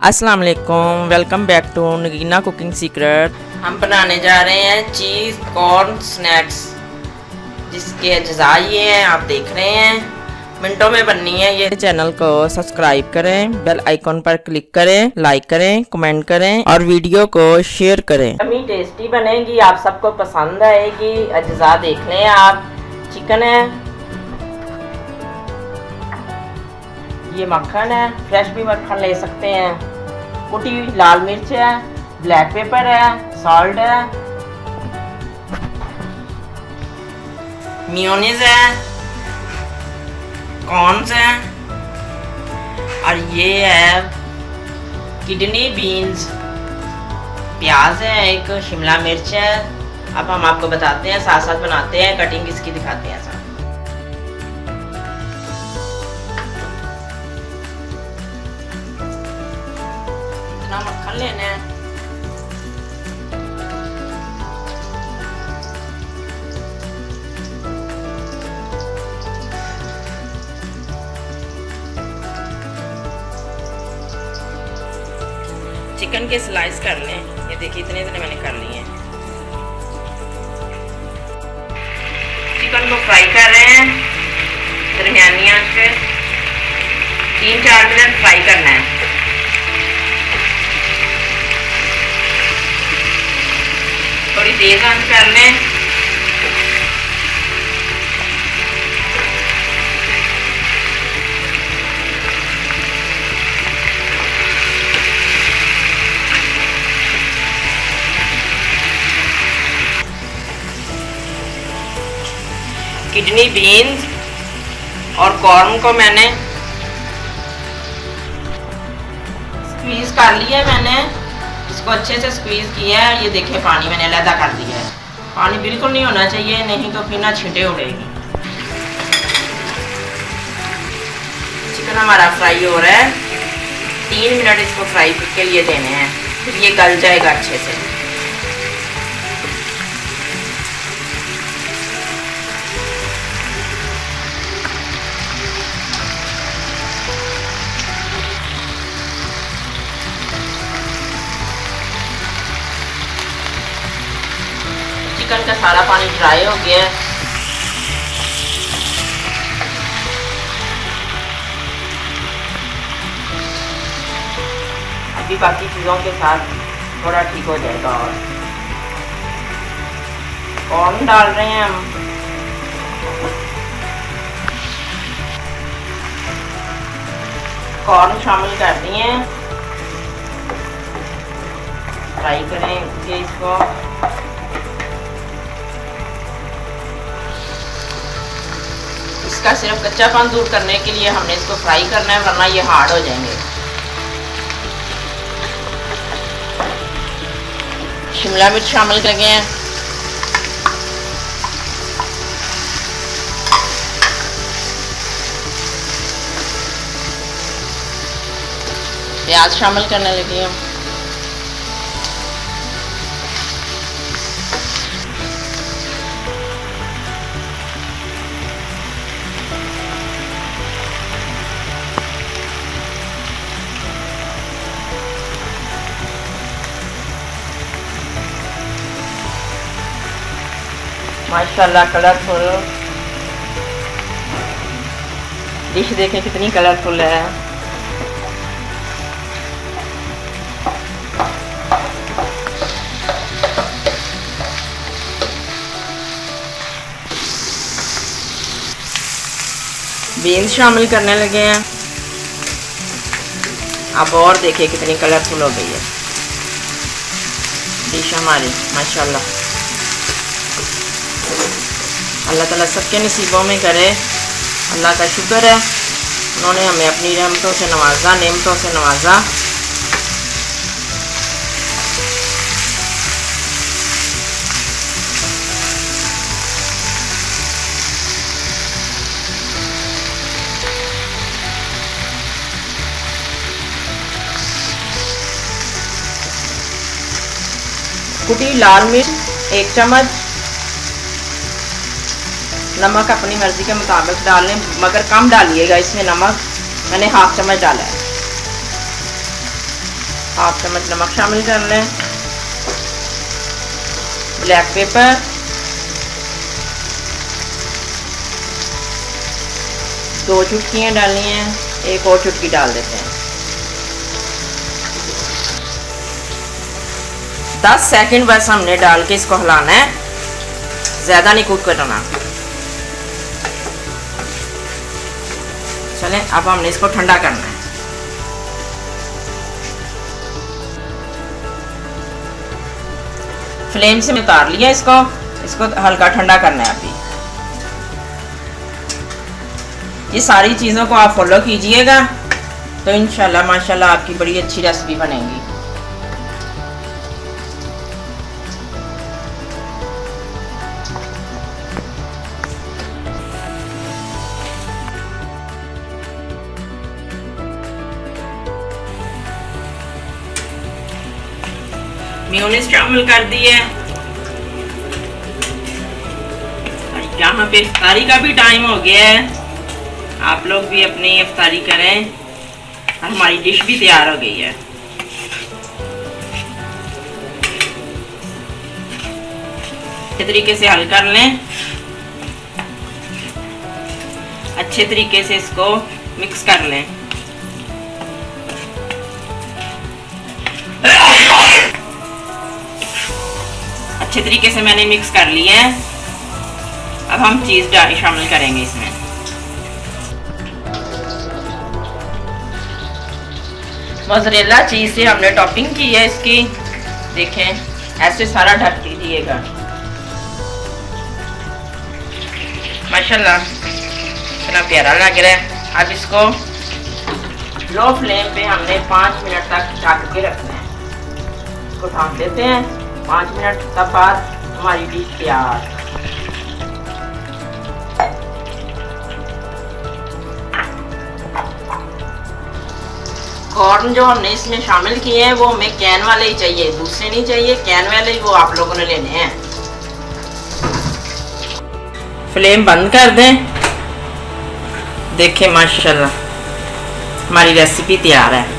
अस्सलाम वालेकुम, welcome back to Nagina cooking secret. हम बनाने जा रहे हैं चीज़ कॉर्न स्नैक्स, जिसके अज्जा ये हैं, आप देख रहे हैं। मिनटों में बननी है ये। चैनल को सब्सक्राइब करें, बेल आइकॉन पर क्लिक करें, लाइक करें, कमेंट करें और वीडियो को शेयर करें। यम्मी टेस्टी बनेगी, आप सबको पसंद आएगी। अज्जा देख लें आप। चिकन है, ये मक्खन है, फ्रेश भी मक्खन ले सकते हैं। कुटी हुई लाल मिर्च है, ब्लैक पेपर है, सॉल्ट है, मेयोनीज है, कॉर्न्स है और ये है किडनी बीन्स। प्याज है, एक शिमला मिर्च है। अब हम आपको बताते हैं, साथ साथ बनाते हैं, कटिंग इसकी दिखाते हैं साथ। मक्खन लेना है, चिकन के स्लाइस कर लें। ये देखिए इतने इतने मैंने कर लिए हैं। चिकन को फ्राई कर रहे हैं दरमियानी आंच पे। 3-4 मिनट फ्राई करना है। थोड़ी तेज आंच कर लें। किडनी बीन्स और कॉर्न को मैंने स्क्वीज कर लिया है। मैंने इसको अच्छे से स्क्वीज किया है। ये देखिए पानी मैंने अलग कर दिया है। पानी बिल्कुल नहीं होना चाहिए, नहीं तो फिर ना छींटे उड़ेगी। चिकन हमारा फ्राई हो रहा है। 3 मिनट इसको फ्राई के लिए देने हैं, फिर ये गल जाएगा अच्छे से। चिकन का सारा पानी ड्राई हो गया है। अभी बाकी चीज़ों के साथ थोड़ा ठीक हो जाएगा। और कॉर्न डाल रहे हैं हम। कॉर्न शामिल कर दिए हैं। फ्राई करेंगे इसको। इसका सिर्फ कच्चापन दूर करने के लिए हमने इसको फ्राई करना है, वरना ये हार्ड हो जाएंगे। शिमला मिर्च शामिल कर गए हैं। प्याज शामिल करने लगे हम। माशाल्लाह कलरफुल डिश देखें कितनी कलरफुल है। बीन्स शामिल करने लगे हैं। अब और देखिए कितनी कलरफुल हो गई है डिश हमारी, माशाल्लाह। अल्लाह ताला सबके नसीबों में करे। अल्लाह का शुक्र है, उन्होंने हमें अपनी रहमतों से नवाजा, नेमतों से नवाजा। कुटी लाल मिर्च 1 चम्मच। नमक अपनी मर्ज़ी के मुताबिक डाल लें, मगर कम डालिएगा इसमें नमक। मैंने 1/2 चम्मच डाला है। हाफ चम्मच नमक शामिल कर लें, ब्लैक पेपर, दो चुटकियाँ डालनी हैं, एक और चुटकी डाल देते हैं। 10 सेकंड बस हमने डाल के इसको हिलाना है, ज़्यादा नहीं कुक करना। चलें अब हमने इसको ठंडा करना है। फ्लेम से उतार लिया इसको हल्का ठंडा करना है अभी। ये सारी चीज़ों को आप फॉलो कीजिएगा तो इंशाल्लाह माशाल्लाह आपकी बड़ी अच्छी रेसिपी बनेगी। मेयोनीज शामिल कर दी है। यहाँ पे इफ्तारी का भी टाइम हो गया है, आप लोग भी अपनी इफ्तारी करें। और हमारी डिश भी तैयार हो गई है। अच्छे तरीके से हल कर लें, अच्छे तरीके से इसको मिक्स कर लें। अच्छे तरीके से मैंने मिक्स कर लिया है। अब हम चीज़ शामिल करेंगे इसमें। मोज़रेला चीज़ से हमने टॉपिंग की है इसकी, देखें ऐसे सारा ढक दीजिएगा। माशाल्लाह इतना प्यारा लग रहा है। अब इसको लो फ्लेम पे हमने 5 मिनट तक ढक के रखना है। इसको ढक देते हैं 5 मिनट, तब बाद हमारी डिश तैयार। कॉर्न जो हमने इसमें शामिल किए हैं वो हमें कैन वाले ही चाहिए, दूसरे नहीं चाहिए, कैन वाले ही वो आप लोगों ने लेने हैं। फ्लेम बंद कर दें। देखें माशाल्लाह हमारी रेसिपी तैयार है।